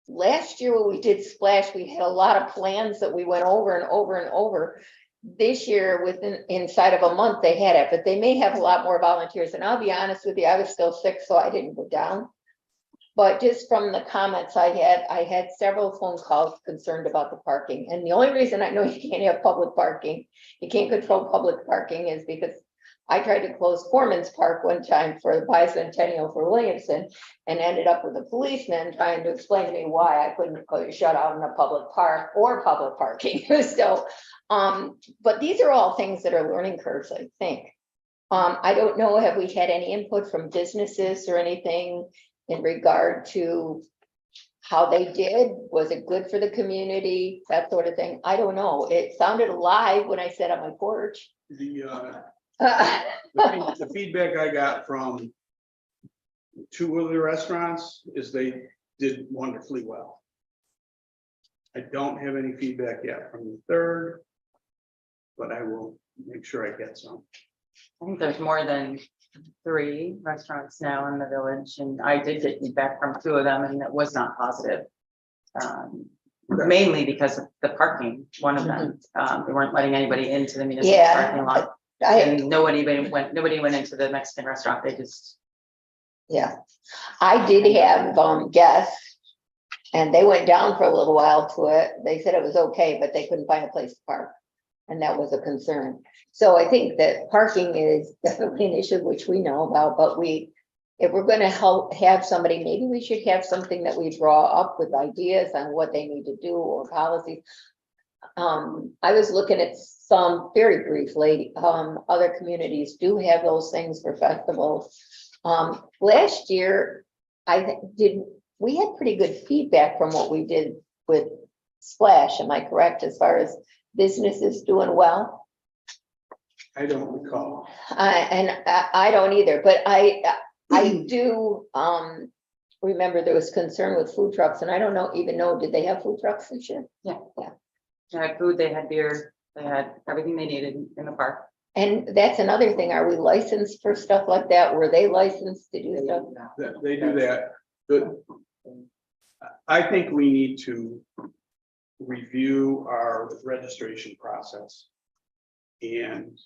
S3: Last year when we did Splash, we had a lot of plans that we went over and over and over. This year, inside of a month, they had it, but they may have a lot more volunteers. And I'll be honest with you, I was still sick, so I didn't go down. But just from the comments I had several phone calls concerned about the parking. And the only reason I know you can't have public parking, you can't control public parking, is because I tried to close Foreman's Park one time for the bicentennial for Williamson and ended up with a policeman trying to explain to me why I couldn't shut out in a public park or public parking. So, but these are all things that are learning curves, I think. I don't know, have we had any input from businesses or anything in regard to how they did? Was it good for the community? That sort of thing. I don't know. It sounded alive when I sat on my porch.
S2: The feedback I got from 2 of the restaurants is they did wonderfully well. I don't have any feedback yet from the 3rd, but I will make sure I get some.
S5: I think there's more than 3 restaurants now in the village, and I did get feedback from 2 of them, and it was not positive. Mainly because of the parking, one of them, they weren't letting anybody into the municipal parking lot. And nobody went into the Mexican restaurant. They just.
S3: Yeah, I did have guests and they went down for a little while to it. They said it was okay, but they couldn't find a place to park. And that was a concern. So I think that parking is definitely an issue which we know about, but if we're going to have somebody, maybe we should have something that we draw up with ideas on what they need to do or policies. I was looking at some very briefly, other communities do have those things for festivals. Last year, we had pretty good feedback from what we did with Splash, am I correct, as far as businesses doing well?
S2: I don't recall.
S3: I don't either, but I do remember there was concern with food trucks, and I don't even know, did they have food trucks this year?
S5: Yeah. They had food, they had beer, they had everything they needed in the park.
S3: And that's another thing. Are we licensed for stuff like that? Were they licensed to do stuff?
S2: They do that. But I think we need to review our registration process. And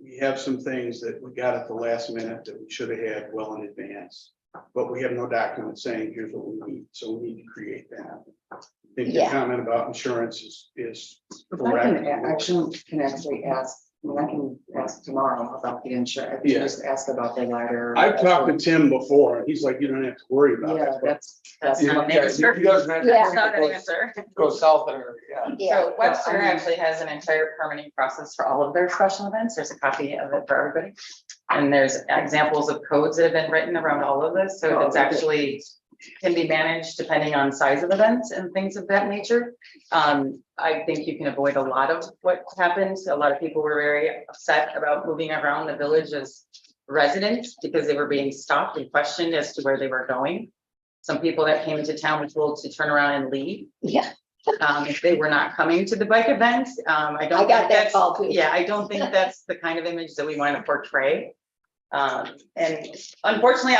S2: we have some things that we got at the last minute that we should have had well in advance. But we have no document saying here's what we need. So we need to create that. I think the comment about insurance is correct.
S6: I can actually ask, I can ask tomorrow about the insurance.
S2: Yeah.
S6: Just ask about the ladder.
S2: I've talked to Tim before, and he's like, you don't have to worry about
S6: Yeah,
S2: it.
S5: That's
S1: Yeah,
S5: not an
S1: yeah,
S5: answer.
S1: he doesn't have to-
S5: That's not an answer.
S1: Go south there, yeah.
S5: So Webster actually has an entire permitting process for all of their special events. There's a copy of it for everybody. And there's examples of codes that have been written around all of this. So it's actually can be managed depending on size of events and things of that nature. I think you can avoid a lot of what happens. A lot of people were very upset about moving around the village as residents because they were being stopped and questioned as to where they were going. Some people that came into town were told to turn around and leave.
S3: Yeah.
S5: If they were not coming to the bike events. I
S3: got that call too.
S5: Yeah, I don't think that's the kind of image that we want to portray. And unfortunately,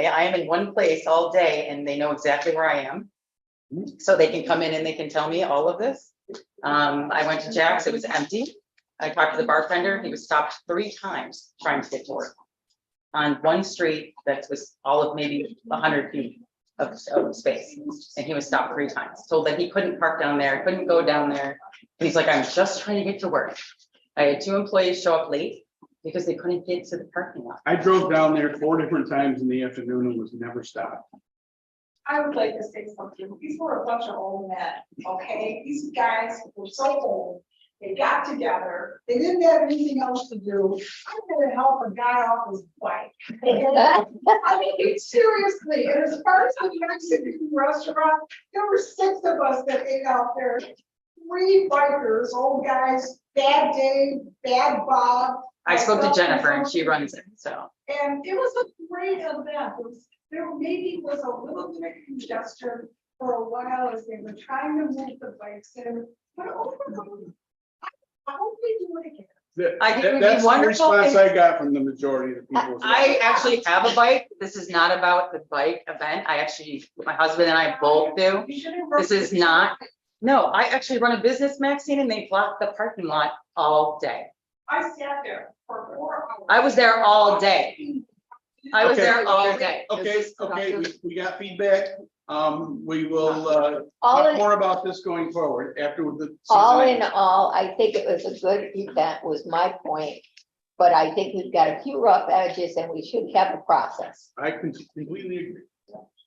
S5: I am in one place all day and they know exactly where I am. So they can come in and they can tell me all of this. I went to Jack's, it was empty. I talked to the bartender, he was stopped 3 times trying to get to work. On one street that was all of maybe 100 feet of space. And he was stopped 3 times, told that he couldn't park down there, couldn't go down there. And he's like, I'm just trying to get to work. I had 2 employees show up late because they couldn't get to the parking lot.
S2: I drove down there 4 different times in the afternoon and was never stopped.
S9: I would like to say something. These were a bunch of old men, okay? These guys were so old. They got together. They didn't have anything else to do. I'm gonna help a guy off his bike. I mean, seriously, and as far as the Mexican restaurant, there were 6 of us that ate out there. 3 bikers, old guys, bad Dave, bad Bob.
S5: I spoke to Jennifer and she runs it, so.
S9: And it was a great event. There maybe was a little bit of congestion, for a while as they were trying to move the bikes in, but over. I hope they do it again.
S5: I think it would be
S2: That's the
S5: wonderful
S2: response
S5: if-
S2: I got from the majority of the people.
S5: I actually have a bike. This is not about the bike event. I actually, my husband and I both do.
S9: You should have
S5: This is not, no, I actually run a business, Maxine, and they block the parking lot all day.
S9: I sat there for 4 hours.
S5: I was there all day. I was
S2: Okay.
S5: there all day.
S2: Okay, okay, we got feedback. We will,
S3: All
S2: talk
S3: in,
S2: more about this going forward after the.
S3: all
S2: season
S3: in
S2: ends.
S3: all, I think it was a good event was my point. But I think we've got a few rough edges and we should have a process.
S2: I completely agree.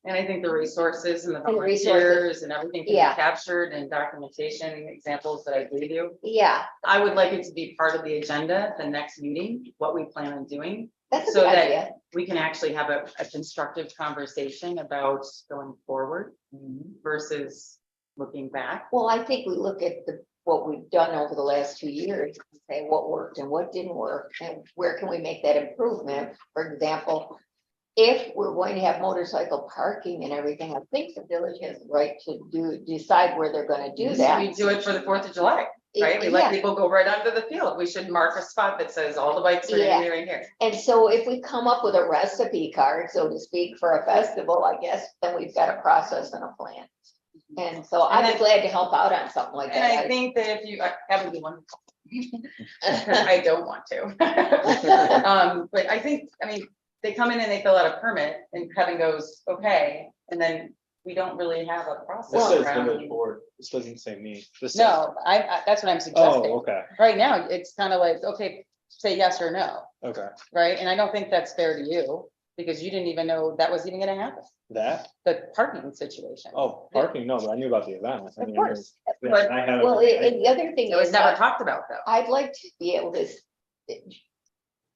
S5: And I think the resources and the
S3: And resources.
S5: volunteers and everything can be
S3: Yeah.
S5: captured and documentation examples that I gave you.
S3: Yeah,
S5: I would like it to be part of the agenda, the next meeting, what we plan on doing.
S3: that's a
S5: So
S3: good
S5: that
S3: idea.
S5: we can actually have a constructive conversation about going forward versus looking back.
S3: Well, I think we look at what we've done over the last 2 years, and say what worked and what didn't work, and where can we make that improvement? For example, if we're going to have motorcycle parking and everything, I think the village has the right to decide where they're gonna do that.
S5: We do it for the 4th of July, right? We let
S3: Yeah.
S5: people go right onto the field. We should mark a spot that says all the bikes are gonna be right here.
S3: And so if we come up with a recipe card, so to speak, for a festival, I guess, then we've got a process and a plan. And so
S5: And
S3: I'd
S5: then-
S3: be glad to help out on something like
S5: And I
S3: that.
S5: think that if you, that would be wonderful. I don't want to. But I think, I mean, they come in and they fill out a permit and Kevin goes, okay, and then we don't really have a
S7: This
S5: process
S7: says
S5: around.
S7: village board. This doesn't say me. This says-
S5: No, that's what I'm suggesting.
S7: Oh, okay,
S5: Right now, it's kind of like, okay, say yes or no,
S7: okay.
S5: right? And I don't think that's fair to you because you didn't even know that was even gonna happen,
S7: That,
S5: the parking situation.
S7: oh, parking, no, but I knew about the event. I
S5: Of
S7: mean,
S5: course,
S7: yeah,
S5: but-
S7: I haven't-
S3: Well, and the other thing
S5: It was
S3: is,
S5: never talked about though.
S3: I'd like to be able to.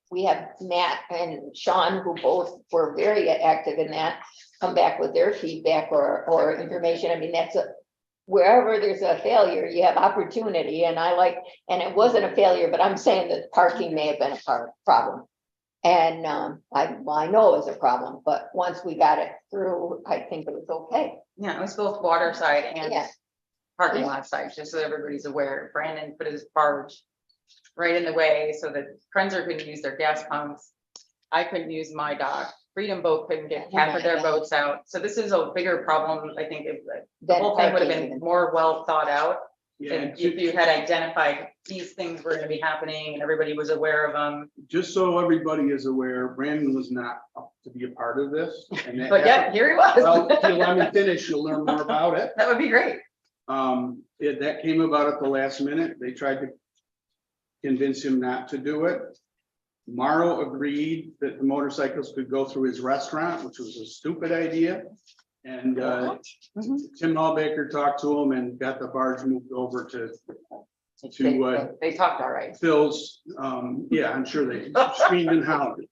S3: We have Matt and Sean, who both were very active in that, come back with their feedback or information. I mean, that's wherever there's a failure, you have opportunity, and and it wasn't a failure, but I'm saying that parking may have been a problem. And I know it was a problem, but once we got it through, I think it was okay.
S5: Yeah, it was both water side and
S3: Yeah.
S5: parking lot side, just so everybody's aware. Brandon put his barge right in the way so that Krenzer couldn't use their gas pumps. I couldn't use my dock. Freedom Boat couldn't get
S3: Oh
S5: half
S3: my
S5: of their
S3: God.
S5: boats out. So this is a bigger problem. I think if the
S3: Then
S5: whole thing would have
S3: parking
S5: been
S3: even.
S5: more well thought out.
S2: Yeah, and
S5: If you had identified these things were gonna be happening and everybody was aware of them.
S2: just so everybody is aware, Brandon was not up to be a part of this. And that
S5: But yeah,
S2: happened.
S5: here he
S2: Well,
S5: was.
S2: if you let me finish, you'll learn more about it.
S5: That would be great.
S2: That came about at the last minute. They tried to convince him not to do it. Morrow agreed that the motorcycles could go through his restaurant, which was a stupid idea. And Tim Hallbaker talked to him and got the barge moved over to
S5: They talked all right.
S2: Phil's. Yeah, I'm sure they screamed and hollered.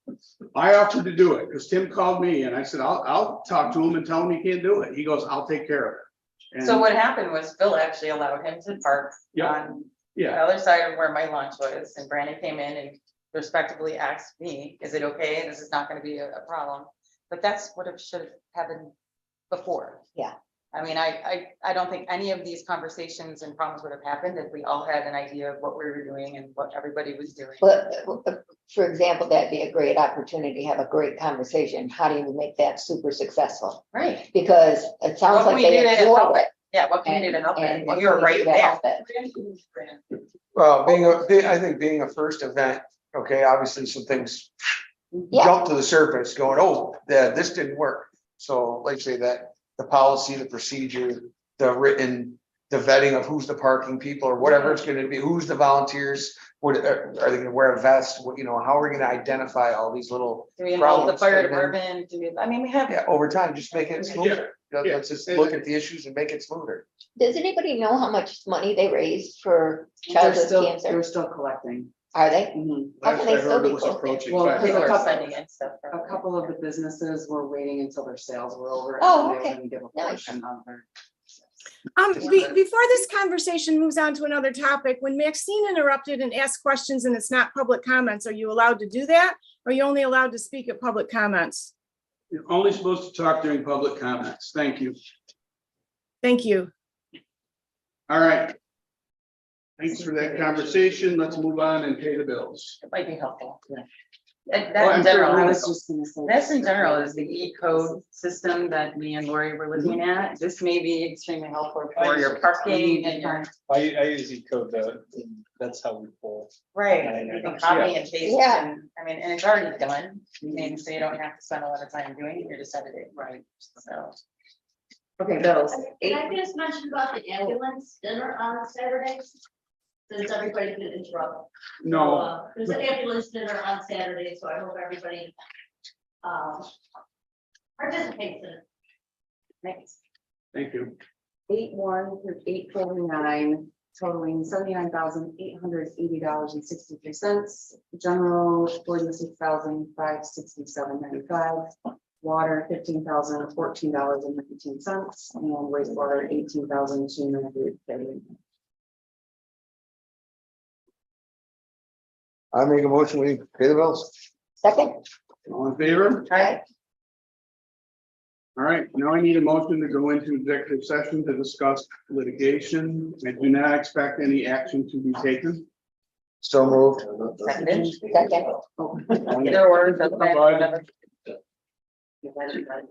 S2: I offered to do it because Tim called me and I said, I'll talk to him and tell him he can't do it. He goes, I'll take care of it.
S5: So
S2: And-
S5: what happened was Phil actually allowed him to park
S2: Yeah.
S5: on the
S2: Yeah,
S5: other side of where my lunch was, and Brandon came in and respectively asked me, is it okay? This is not gonna be a problem. But that's what it should have happened before.
S3: Yeah.
S5: I mean, I don't think any of these conversations and problems would have happened if we all had an idea of what we were doing and what everybody was doing.
S3: But for example, that'd be a great opportunity to have a great conversation. How do you make that super successful?
S5: Right,
S3: Because it sounds
S5: What
S3: like
S5: can we
S3: they
S5: do to
S3: enjoy
S5: help
S3: it.
S5: yeah, what can you do to help it?
S3: and
S5: Well, you're right
S3: to
S5: there.
S3: help it.
S1: Well, I think being a first event, okay, obviously some things
S3: Yeah,
S1: jump to the surface going, oh, yeah, this didn't work. So like say that the policy, the procedure, the written, the vetting of who's the parking people or whatever it's gonna be, who's the volunteers, what are they gonna wear a vest, what, how are we gonna identify all these little,
S5: Do we involve the
S1: problems,
S5: fire
S1: and then-
S5: department? I mean, we have.
S1: yeah, over time, just make it smoother.
S2: Yeah.
S1: Let's just look at the issues and make it smoother.
S3: does anybody know how much money they raised for
S6: They're
S3: childhood
S6: still,
S3: cancer?
S6: they're still collecting.
S3: Are they?
S6: Mhm.
S3: How
S2: last
S3: can
S2: I
S3: they still
S2: heard
S3: be
S2: it was
S3: collecting?
S2: approaching
S6: Well,
S2: $5.
S5: People are
S6: couple-
S5: spending and stuff.
S6: A couple of the businesses were waiting until their sales were over. and
S3: Oh,
S6: then they were
S3: okay.
S6: gonna give a
S3: Nice.
S6: portion of their.
S11: Before this conversation moves on to another topic, when Maxine interrupted and asked questions and it's not public comments, are you allowed to do that? Or are you only allowed to speak at public comments?
S2: You're only supposed to talk during public comments. Thank you.
S11: Thank you.
S2: All right. Thanks for that conversation. Let's move on and pay the bills.
S5: It might be helpful.
S6: Yeah.
S5: That
S2: Well, I'm
S5: in
S2: sure
S5: general,
S2: we
S5: I
S6: I
S5: was
S6: was just gonna say.
S5: This in general is the E-code system that me and Lori were looking at. This may be extremely helpful for your parking and your.
S7: I use E-code, that's how we pull.
S5: Right, you can copy and paste
S3: Yeah.
S5: and, I mean, and it's already done, I mean, so you don't have to spend a lot of time doing it, you're just editing, right? So.
S6: Okay, bills.
S10: Can I just mention about the ambulance dinner on Saturday? Since everybody can interrupt.
S2: No,
S10: There's an ambulance dinner on Saturday, so I hope everybody participates in it.
S6: Next.
S2: thank you.
S6: 8/1 through 8/49, totaling $79,880.63. General, $46,567.95. Water, $15,014.19, and wastewater, $18,230.
S1: I make a motion, we pay the bills.
S3: Second,
S2: All in favor?
S3: right?
S2: All right, now I need a motion to go into executive session to discuss litigation. I do not expect any action to be taken.
S1: So moved.
S5: Seconded.
S3: Second.
S5: Either or, doesn't matter, whatever.
S6: Everybody.